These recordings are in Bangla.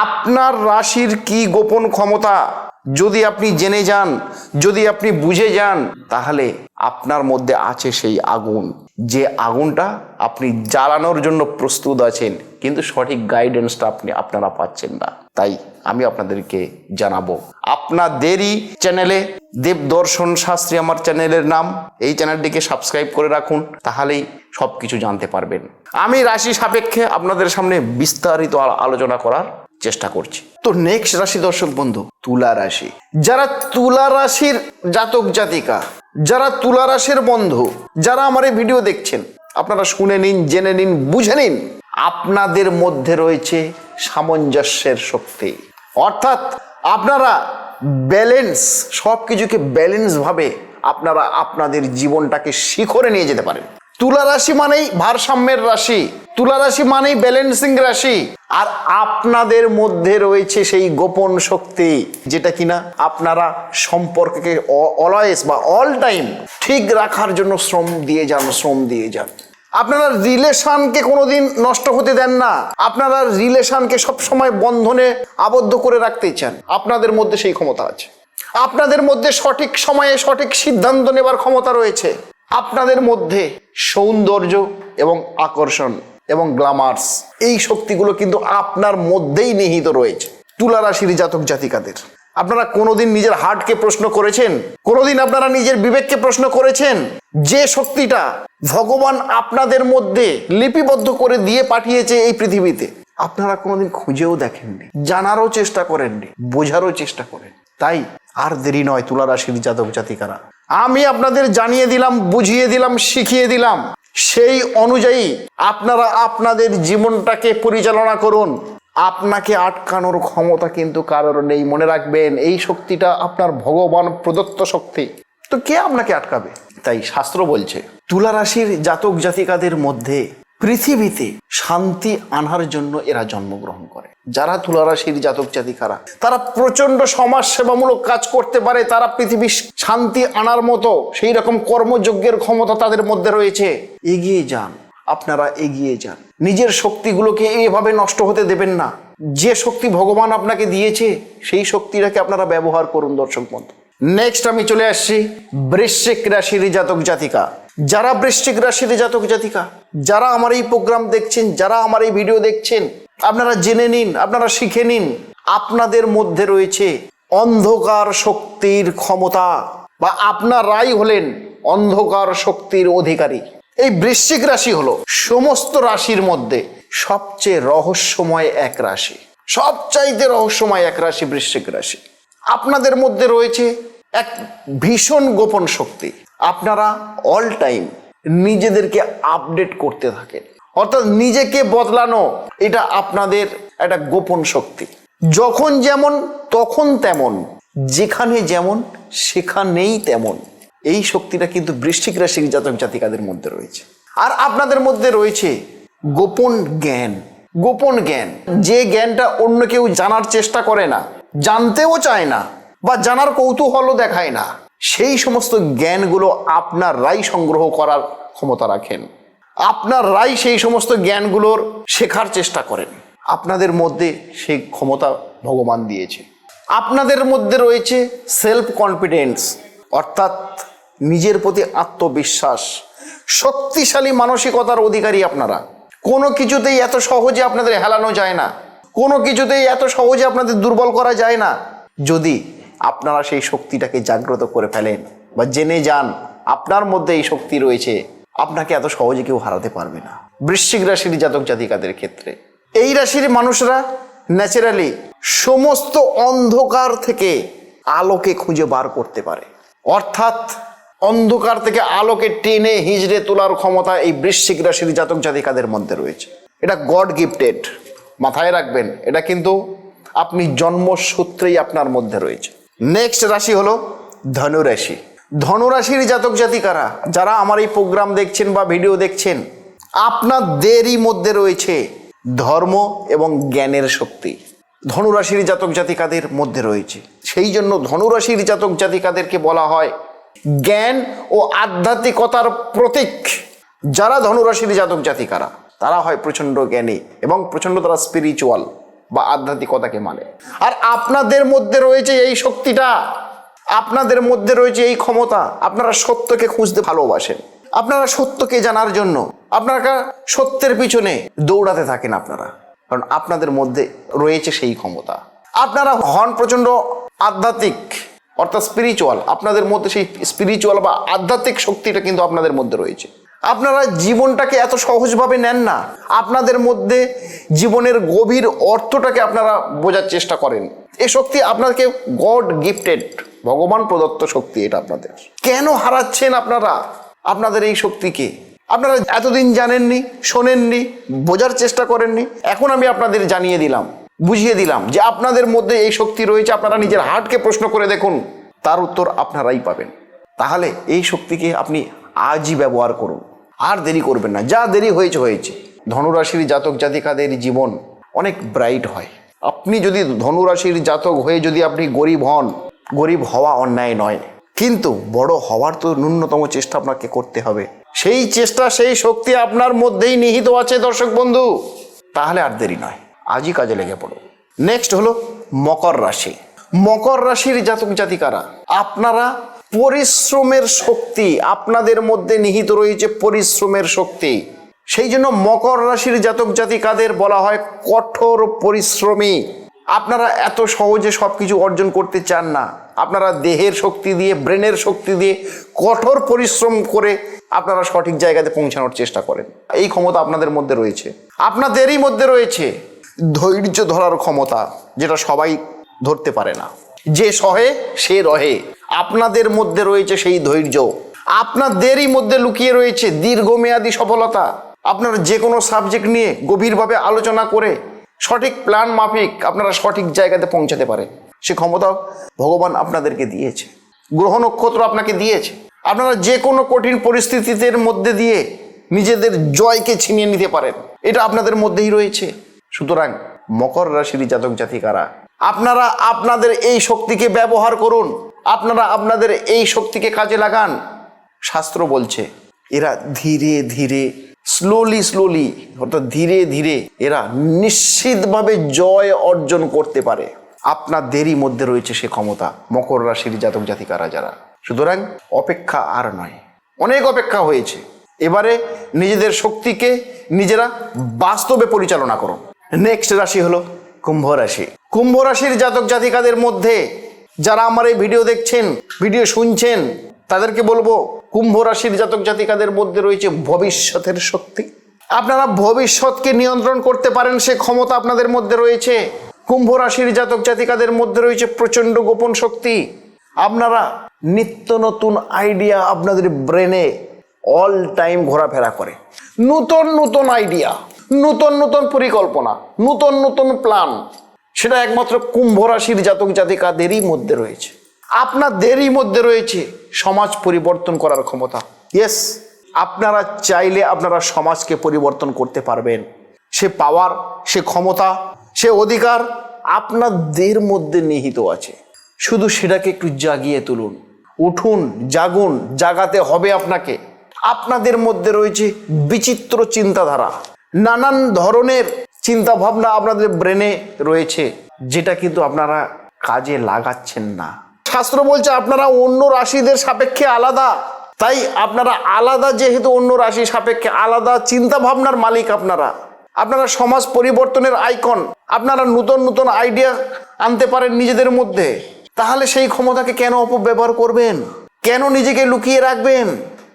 আপনার রাশির কি গোপন ক্ষমতা যদি আপনি জেনে যান, যদি আপনি বুঝে যান, তাহলে আপনার মধ্যে আছে সেই আগুন, যে আগুনটা আপনি জ্বালানোর জন্য প্রস্তুত আছেন, কিন্তু সঠিক গাইডেন্সটা আপনারা পাচ্ছেন না। তাই আমি আপনাদেরকে জানাবো, আপনাদেরই চ্যানেলে দেবদর্শন শাস্ত্রী আমার চ্যানেলের নাম, এই চ্যানেলটিকে সাবস্ক্রাইব করে রাখুন, তাহলেই সবকিছু জানতে পারবেন। আমি রাশি সাপেক্ষে আপনাদের সামনে বিস্তারিত আলোচনা করার চেষ্টা করছি। তো নেক্সট রাশি দর্শক বন্ধু, তুলা রাশি। যারা তুলা রাশির জাতক জাতিকা, যারা তুলা রাশির বন্ধু, যারা আমার এই ভিডিও দেখছেন, আপনারা শুনে নিন, জেনে নিন, বুঝে নিন, আপনাদের মধ্যে রয়েছে সামঞ্জস্যের শক্তি। অর্থাৎ আপনারা ব্যালেন্স, সব কিছুকে ব্যালেন্স ভাবে আপনারা আপনাদের জীবনটাকে শিখরে নিয়ে যেতে পারেন। তুলা রাশি মানেই ভারসাম্যের রাশি, তুলা রাশি মানেই ব্যালেন্সিং রাশি। আর আপনাদের মধ্যে রয়েছে সেই গোপন শক্তি, যেটা কিনা আপনারা সম্পর্ককে অলওয়েজ বা অল টাইম ঠিক রাখার জন্য শ্রম দিয়ে যান। আপনারা রিলেশনকে কোনোদিন নষ্ট হতে দেন না, আপনারা রিলেশনকে সবসময় বন্ধনে আবদ্ধ করে রাখতে চান। আপনাদের মধ্যে সেই ক্ষমতা আছে, আপনাদের মধ্যে সঠিক সময়ে সঠিক সিদ্ধান্ত নেবার ক্ষমতা রয়েছে, আপনাদের মধ্যে সৌন্দর্য এবং আকর্ষণ এবং গ্ল্যামার্স, এই শক্তিগুলো কিন্তু আপনার মধ্যেই নিহিত রয়েছে। তুলা রাশির জাতক জাতিকাদের, আপনারা কোনোদিন নিজের হার্টকে প্রশ্ন করেছেন? কোনোদিন আপনারা নিজের বিবেককে প্রশ্ন করেছেন? যে শক্তিটা ভগবান আপনাদের মধ্যে লিপিবদ্ধ করে দিয়ে পাঠিয়েছে এই পৃথিবীতে, আপনারা কোনোদিন খুঁজেও দেখেননি, জানারও চেষ্টা করেননি, বোঝারও চেষ্টা করেন। তাই আর দেরি নয় তুলা রাশির জাতক জাতিকারা, আমি আপনাদের জানিয়ে দিলাম, বুঝিয়ে দিলাম, শিখিয়ে দিলাম, সেই অনুযায়ী আপনারা আপনাদের জীবনটাকে পরিচালনা করুন। আপনাকে আটকানোর ক্ষমতা কিন্তু কারোর নেই। মনে রাখবেন, এই শক্তিটা আপনার ভগবান প্রদত্ত শক্তি, তো কে আপনাকে আটকাবে? তাই শাস্ত্র বলছে, তুলা রাশির জাতক জাতিকাদের মধ্যে পৃথিবীতে শান্তি আনার জন্য এরা জন্মগ্রহণ করে। যারা তুলা রাশির জাতক জাতিকারা, তারা প্রচন্ড সমাজ সেবামূলক কাজ করতে পারে, তারা পৃথিবীর শান্তি আনার মতো সেই রকম কর্মযজ্ঞের ক্ষমতা তাদের মধ্যে রয়েছে। এগিয়ে যান, আপনারা এগিয়ে যান, নিজের শক্তিগুলোকে এভাবে নষ্ট হতে দেবেন না। যে শক্তি ভগবান আপনাকে দিয়েছে, সেই শক্তিটাকে আপনারা ব্যবহার করুন। দর্শক বন্ধু, নেক্সট আমি চলে আসছি বৃশ্চিক রাশির জাতক জাতিকা। যারা বৃশ্চিক রাশির জাতক জাতিকা, যারা আমার এই প্রোগ্রাম দেখছেন, যারা আমার এই ভিডিও দেখছেন, আপনারা জেনে নিন, আপনারা শিখে নিন, আপনাদের মধ্যে রয়েছে অন্ধকার শক্তির ক্ষমতা, বা আপনারাই হলেন অন্ধকার শক্তির অধিকারী। এই বৃশ্চিক রাশি হলো সমস্ত রাশির মধ্যে সবচেয়ে রহস্যময় এক রাশি, সবচাইতে রহস্যময় এক রাশি বৃশ্চিক রাশি। আপনাদের মধ্যে রয়েছে এক ভীষণ গোপন শক্তি। আপনারা অল টাইম নিজেদেরকে আপডেট করতে থাকেন, অর্থাৎ নিজেকে বদলানো, এটা আপনাদের একটা গোপন শক্তি। যখন যেমন তখন তেমন, যেখানে যেমন সেখানেই তেমন, এই শক্তিটা কিন্তু বৃশ্চিক রাশির জাতক জাতিকাদের মধ্যে রয়েছে। আর আপনাদের মধ্যে রয়েছে গোপন জ্ঞান। গোপন জ্ঞান, যে জ্ঞানটা অন্য কেউ জানার চেষ্টা করে না, জানতেও চায় না, বা জানার কৌতূহলও দেখায় না, সেই সমস্ত জ্ঞানগুলো আপনারাই সংগ্রহ করার ক্ষমতা রাখেন। আপনারাই সেই সমস্ত জ্ঞানগুলোর শেখার চেষ্টা করেন। আপনাদের মধ্যে সেই ক্ষমতা ভগবান দিয়েছে। আপনাদের মধ্যে রয়েছে সেলফ কনফিডেন্স, অর্থাৎ নিজের প্রতি আত্মবিশ্বাস, শক্তিশালী মানসিকতার অধিকারী আপনারা। কোনো কিছুতেই এত সহজে আপনাদের হেলানো যায় না, কোনো কিছুতেই এত সহজে আপনাদের দুর্বল করা যায় না, যদি আপনারা সেই শক্তিটাকে জাগ্রত করে ফেলেন বা জেনে যান আপনার মধ্যে এই শক্তি রয়েছে, আপনাকে এত সহজে কেউ হারাতে পারবে না। বৃশ্চিক রাশির জাতক জাতিকাদের ক্ষেত্রে এই রাশির মানুষরা ন্যাচারালি সমস্ত অন্ধকার থেকে আলোকে খুঁজে বার করতে পারে, অর্থাৎ অন্ধকার থেকে আলোকে টেনে হিজড়ে তোলার ক্ষমতা এই বৃশ্চিক রাশির জাতক জাতিকাদের মধ্যে রয়েছে। এটা গড গিফটেড, মাথায় রাখবেন, এটা কিন্তু আপনি জন্মসূত্রেই আপনার মধ্যে রয়েছে। নেক্সট রাশি হলো ধনুরাশি। ধনুরাশির জাতক জাতিকারা, যারা আমার এই প্রোগ্রাম দেখছেন বা ভিডিও দেখছেন, আপনাদেরই মধ্যে রয়েছে ধর্ম এবং জ্ঞানের শক্তি। ধনুরাশির জাতক জাতিকাদের মধ্যে রয়েছে, সেই জন্য ধনুরাশির জাতক জাতিকাদেরকে বলা হয় জ্ঞান ও আধ্যাত্মিকতার প্রতীক। যারা ধনুরাশির জাতক জাতিকারা, তারা হয় প্রচণ্ড জ্ঞানী এবং প্রচণ্ড তারা স্পিরিচুয়াল, বা আধ্যাত্মিকতাকে মানে। আর আপনাদের মধ্যে রয়েছে এই শক্তিটা, আপনাদের মধ্যে রয়েছে এই ক্ষমতা। আপনারা সত্যকে খুঁজতে ভালোবাসেন, আপনারা সত্যকে জানার জন্য আপনারা সত্যের পিছনে দৌড়াতে থাকেন আপনারা, কারণ আপনাদের মধ্যে রয়েছে সেই ক্ষমতা। আপনারা হন প্রচণ্ড আধ্যাত্মিক, অর্থাৎ স্পিরিচুয়াল। আপনাদের মধ্যে সেই স্পিরিচুয়াল বা আধ্যাত্মিক শক্তিটা কিন্তু আপনাদের মধ্যে রয়েছে। আপনারা জীবনটাকে এত সহজভাবে নেন না, আপনাদের মধ্যে জীবনের গভীর অর্থটাকে আপনারা বোঝার চেষ্টা করেন। এই শক্তি আপনাকে গড গিফটেড, ভগবান প্রদত্ত শক্তি। এটা আপনাদের কেন হারাচ্ছেন আপনারা আপনাদের এই শক্তিকে? আপনারা এতদিন জানেননি, শোনেননি, বোঝার চেষ্টা করেননি। এখন আমি আপনাদের জানিয়ে দিলাম, বুঝিয়ে দিলাম যে আপনাদের মধ্যে এই শক্তি রয়েছে। আপনারা নিজের হার্টকে প্রশ্ন করে দেখুন, তার উত্তর আপনারাই পাবেন। তাহলে এই শক্তিকে আপনি আজই ব্যবহার করুন, আর দেরি করবেন না। যা দেরি হয়েছে হয়েছে। ধনুরাশির জাতক জাতিকাদের জীবন অনেক ব্রাইট হয়। আপনি যদি ধনুরাশির জাতক হয়ে যদি আপনি গরিব হন, গরিব হওয়া অন্যায় নয়, কিন্তু বড় হওয়ার তো ন্যূনতম চেষ্টা আপনাকে করতে হবে। সেই চেষ্টা, সেই শক্তি আপনার মধ্যেই নিহিত আছে দর্শক বন্ধু। তাহলে আর দেরি নয়, আজই কাজে লেগে পড়ো। নেক্সট হলো মকর রাশি। মকর রাশির জাতক জাতিকারা, আপনারা পরিশ্রমের শক্তি, আপনাদের মধ্যে নিহিত রয়েছে পরিশ্রমের শক্তি। সেই জন্য মকর রাশির জাতক জাতিকাদের বলা হয় কঠোর পরিশ্রমী। আপনারা এত সহজে সব কিছু অর্জন করতে চান না। আপনারা দেহের শক্তি দিয়ে, ব্রেনের শক্তি দিয়ে কঠোর পরিশ্রম করে আপনারা সঠিক জায়গাতে পৌঁছানোর চেষ্টা করেন। এই ক্ষমতা আপনাদের মধ্যে রয়েছে। আপনাদেরই মধ্যে রয়েছে ধৈর্য ধরার ক্ষমতা, যেটা সবাই ধরতে পারে না। যে সহে সে রহে, আপনাদের মধ্যে রয়েছে সেই ধৈর্য। আপনাদেরই মধ্যে লুকিয়ে রয়েছে দীর্ঘমেয়াদী সফলতা। আপনারা যে কোনো সাবজেক্ট নিয়ে গভীরভাবে আলোচনা করে সঠিক প্ল্যান মাফিক আপনারা সঠিক জায়গাতে পৌঁছাতে পারেন। সে ক্ষমতা ভগবান আপনাদেরকে দিয়েছে, গ্রহ নক্ষত্র আপনাকে দিয়েছে। আপনারা যে কোনো কঠিন পরিস্থিতির মধ্যে দিয়ে নিজেদের জয়কে ছিনিয়ে নিতে পারেন, এটা আপনাদের মধ্যেই রয়েছে। সুতরাং মকর রাশির জাতক জাতিকারা, আপনারা আপনাদের এই শক্তিকে ব্যবহার করুন, আপনারা আপনাদের এই শক্তিকে কাজে লাগান। শাস্ত্র বলছে এরা ধীরে ধীরে, স্লোলি অর্থাৎ ধীরে ধীরে এরা নিশ্চিতভাবে জয় অর্জন করতে পারে। আপনাদেরই মধ্যে রয়েছে সে ক্ষমতা, মকর রাশির জাতক জাতিকারা যারা। সুতরাং অপেক্ষা আর নয়, অনেক অপেক্ষা হয়েছে। এবারে নিজেদের শক্তিকে নিজেরা বাস্তবে পরিচালনা করুন। নেক্সট রাশি হলো কুম্ভ রাশি। কুম্ভ রাশির জাতক জাতিকাদের মধ্যে যারা আমার এই ভিডিও দেখছেন, ভিডিও শুনছেন, তাদেরকে বলবো কুম্ভ রাশির জাতক জাতিকাদের মধ্যে রয়েছে ভবিষ্যতের শক্তি। আপনারা ভবিষ্যৎকে নিয়ন্ত্রণ করতে পারেন, সে ক্ষমতা আপনাদের মধ্যে রয়েছে। কুম্ভ রাশির জাতক জাতিকাদের মধ্যে রয়েছে প্রচণ্ড গোপন শক্তি। আপনারা নিত্য নতুন আইডিয়া আপনাদের ব্রেনে অল টাইম ঘোরাফেরা করে। নতুন নতুন আইডিয়া, নতুন নতুন পরিকল্পনা, নতুন নতুন প্ল্যান, সেটা একমাত্র কুম্ভ রাশির জাতক জাতিকাদেরই মধ্যে রয়েছে। আপনাদেরই মধ্যে রয়েছে সমাজ পরিবর্তন করার ক্ষমতা। ইয়েস, আপনারা চাইলে আপনারা সমাজকে পরিবর্তন করতে পারবেন। সে পাওয়ার, সে ক্ষমতা, সে অধিকার আপনাদের মধ্যে নিহিত আছে। শুধু সেটাকে একটু জাগিয়ে তুলুন। উঠুন, জাগুন, জাগাতে হবে আপনাকে। আপনাদের মধ্যে রয়েছে বিচিত্র চিন্তাধারা, নানান ধরনের চিন্তা ভাবনা আপনাদের ব্রেনে রয়েছে, যেটা কিন্তু আপনারা কাজে লাগাচ্ছেন না। শাস্ত্র বলছে আপনারা অন্য রাশিদের সাপেক্ষে আলাদা, তাই আপনারা আলাদা, যেহেতু অন্য রাশি সাপেক্ষে আলাদা চিন্তা ভাবনার মালিক আপনারা সমাজ পরিবর্তনের আইকন। আপনারা নতুন নতুন আইডিয়া আনতে পারেন নিজেদের মধ্যে। তাহলে সেই ক্ষমতাকে কেন অপব্যবহার করবেন? কেন নিজেকে লুকিয়ে রাখবেন?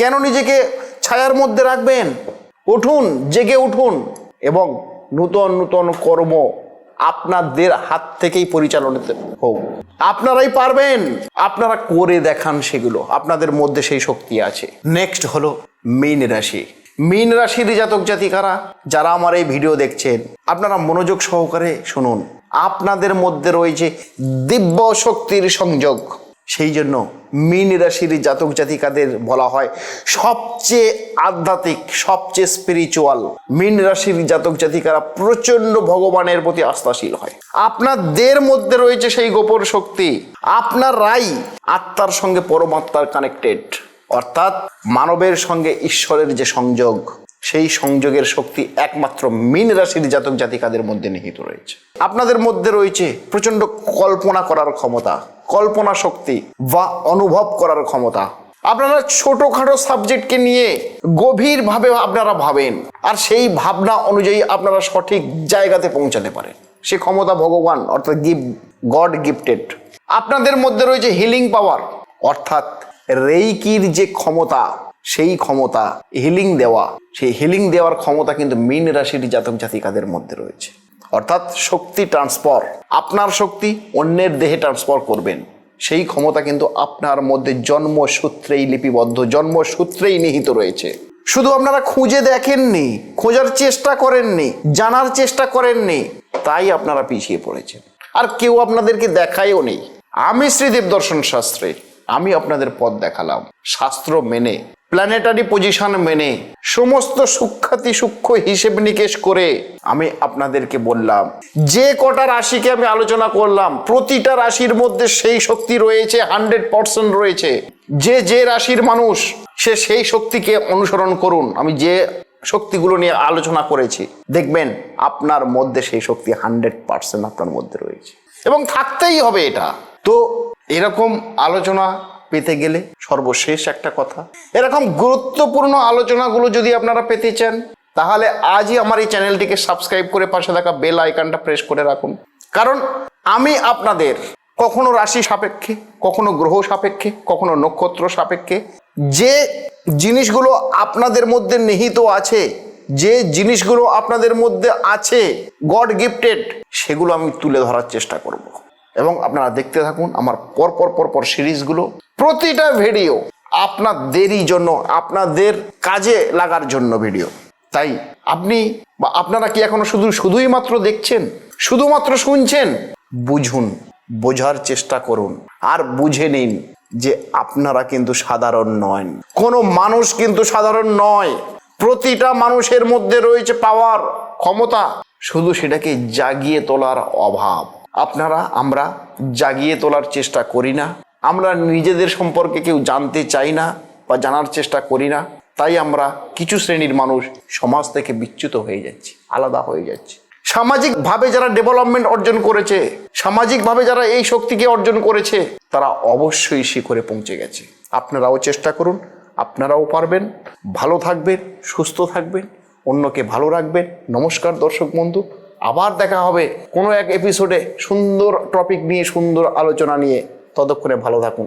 কেন নিজেকে ছায়ার মধ্যে রাখবেন? উঠুন, জেগে উঠুন এবং নতুন নতুন কর্ম আপনাদের হাত থেকেই পরিচালনা হোক। আপনারাই পারবেন, আপনারা করে দেখান সেগুলো। আপনাদের মধ্যে সেই শক্তি আছে। নেক্সট হলো মীন রাশি। মীন রাশির জাতক জাতিকারা যারা আমার এই ভিডিও দেখছেন, আপনারা মনোযোগ সহকারে শুনুন। আপনাদের মধ্যে রয়েছে দিব্য শক্তির সংযোগ। সেই জন্য মীন রাশির জাতক জাতিকাদের বলা হয় সবচেয়ে আধ্যাত্মিক, সবচেয়ে স্পিরিচুয়াল। মীন রাশির জাতক জাতিকারা প্রচন্ড ভগবানের প্রতি আস্থাশীল হয়। আপনাদের মধ্যে রয়েছে সেই গোপন শক্তি। আপনারাই আত্মার সঙ্গে পরমাত্মার কানেক্টেড, অর্থাৎ মানবের সঙ্গে ঈশ্বরের যে সংযোগ, সেই সংযোগের শক্তি একমাত্র মীন রাশির জাতক জাতিকাদের মধ্যে নিহিত রয়েছে। আপনাদের মধ্যে রয়েছে প্রচন্ড কল্পনা করার ক্ষমতা, কল্পনা শক্তি বা অনুভব করার ক্ষমতা। আপনারা ছোটখাটো সাবজেক্টকে নিয়ে গভীরভাবে আপনারা ভাবেন, আর সেই ভাবনা অনুযায়ী আপনারা সঠিক জায়গাতে পৌঁছাতে পারেন। সে ক্ষমতা ভগবান অর্থাৎ গড গিফটেড। আপনাদের মধ্যে রয়েছে হিলিং পাওয়ার, অর্থাৎ রেইকির যে ক্ষমতা, সেই ক্ষমতা হিলিং দেওয়া, সেই হিলিং দেওয়ার ক্ষমতা কিন্তু মীন রাশির জাতক জাতিকাদের মধ্যে রয়েছে। অর্থাৎ শক্তি ট্রান্সফার, আপনার শক্তি অন্যের দেহে ট্রান্সফার করবেন, সেই ক্ষমতা কিন্তু আপনার মধ্যে জন্মসূত্রেই লিপিবদ্ধ, জন্মসূত্রেই নিহিত রয়েছে। শুধু আপনারা খুঁজে দেখেননি, খোঁজার চেষ্টা করেননি, জানার চেষ্টা করেননি, তাই আপনারা পিছিয়ে পড়েছেন। আর কেউ আপনাদেরকে দেখায়ও নেই। আমি শ্রীদেব দর্শন শাস্ত্রে আমি আপনাদের পথ দেখালাম, শাস্ত্র মেনে, প্ল্যানেটারি পজিশন মেনে, সমস্ত সূক্ষ্মাতি সূক্ষ্ম হিসেব নিকেশ করে আমি আপনাদেরকে বললাম, যে কটা রাশিকে আমি আলোচনা করলাম প্রতিটা রাশির মধ্যে সেই শক্তি রয়েছে, 100% রয়েছে। যে রাশির মানুষ সে সেই শক্তিকে অনুসরণ করুন। আমি যে শক্তিগুলো নিয়ে আলোচনা করেছি, দেখবেন আপনার মধ্যে সেই শক্তি 100% আপনার মধ্যে রয়েছে এবং থাকতেই হবে। এটা তো এরকম আলোচনা পেতে গেলে সর্বশেষ একটা কথা, এরকম গুরুত্বপূর্ণ আলোচনাগুলো যদি আপনারা পেতে চান, তাহলে আজই আমার এই চ্যানেলটিকে সাবস্ক্রাইব করে পাশে থাকা বেল আইকনটা প্রেস করে রাখুন। কারণ আমি আপনাদের কখনো রাশি সাপেক্ষে, কখনো গ্রহ সাপেক্ষে, কখনো নক্ষত্র সাপেক্ষে যে জিনিসগুলো আপনাদের মধ্যে নিহিত আছে, যে জিনিসগুলো আপনাদের মধ্যে আছে গড গিফটেড, সেগুলো আমি তুলে ধরার চেষ্টা করব। এবং আপনারা দেখতে থাকুন আমার পরপর সিরিজগুলো। প্রতিটা ভিডিও আপনাদেরই জন্য, আপনাদের কাজে লাগার জন্য ভিডিও। তাই আপনি বা আপনারা কি এখনো শুধুই মাত্র দেখছেন, শুধুমাত্র শুনছেন? বুঝুন, বোঝার চেষ্টা করুন, আর বুঝে নিন যে আপনারা কিন্তু সাধারণ নন। কোনো মানুষ কিন্তু সাধারণ নয়। প্রতিটা মানুষের মধ্যে রয়েছে পাওয়ার, ক্ষমতা, শুধু সেটাকে জাগিয়ে তোলার অভাব। আমরা জাগিয়ে তোলার চেষ্টা করি না, আমরা নিজেদের সম্পর্কে কেউ জানতে চাই না বা জানার চেষ্টা করি না। তাই আমরা কিছু শ্রেণীর মানুষ সমাজ থেকে বিচ্যুত হয়ে যাচ্ছি, আলাদা হয়ে যাচ্ছি। সামাজিকভাবে যারা ডেভেলপমেন্ট অর্জন করেছে, সামাজিকভাবে যারা এই শক্তিকে অর্জন করেছে, তারা অবশ্যই শিখরে পৌঁছে গেছে। আপনারাও চেষ্টা করুন, আপনারাও পারবেন। ভালো থাকবেন, সুস্থ থাকবেন, অন্যকে ভালো রাখবেন। নমস্কার দর্শক বন্ধু, আবার দেখা হবে কোনো এক এপিসোডে সুন্দর টপিক নিয়ে, সুন্দর আলোচনা নিয়ে। ততক্ষণে ভালো থাকুন।